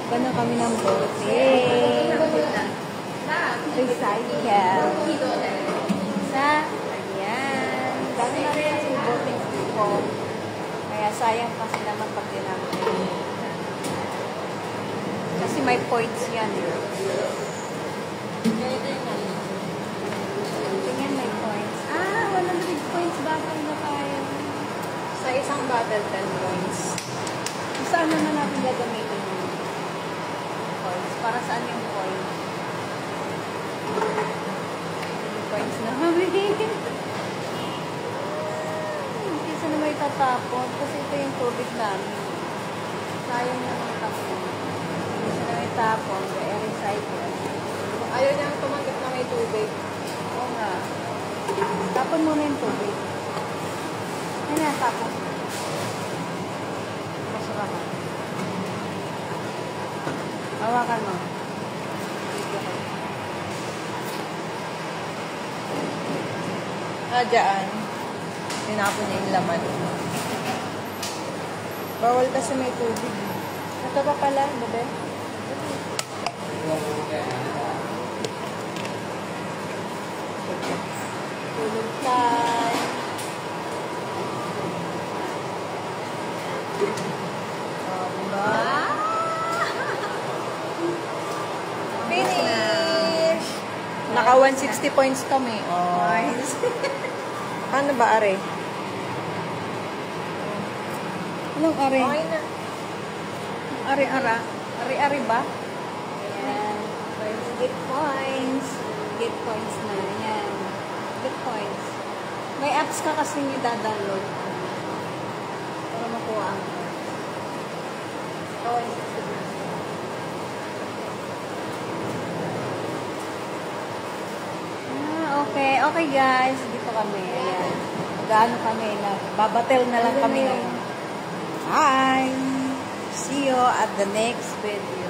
Gano'n kami ng bote. Recycle. Sa, ayan. Dami na rin yung bote ko. Kaya sayang kasi naman pag ginamit. Kasi may points yan. Tingnan may points. 100 points bakal na tayo. Sa isang bottle, 10 points. Saan naman natin gagamitin yung points? Para saan yung points? Yung points na kami. Kasi na may tatapon. Kasi ito yung tubig namin. Sayang naman tapon. Kasi na may tapon. Kaya recycle. Ayaw niyang tumanggap na may tubig. Oo nga. Tapon muna yung tubig. Ano na, tapon. Masarapan. Hawakan mo. Dyan. Tinapon niya yung laman. Bawal kasi may tubig. Ito pa pala, babe? Tulog tayo. Finish! Naka 160 points kami. Nice. Paano ba, Are? Anong are? Okay na. Ari-ara? Ari-ari ba? Ayan. Get points. Get points na. Ayan. Get points. May apps ka kasi i-download. Para makuha ang points. Okay. Okay guys. Dito kami. Ayan. Gaano kami na. Babatel na lang kami ngayon. Bye! See you at the next video.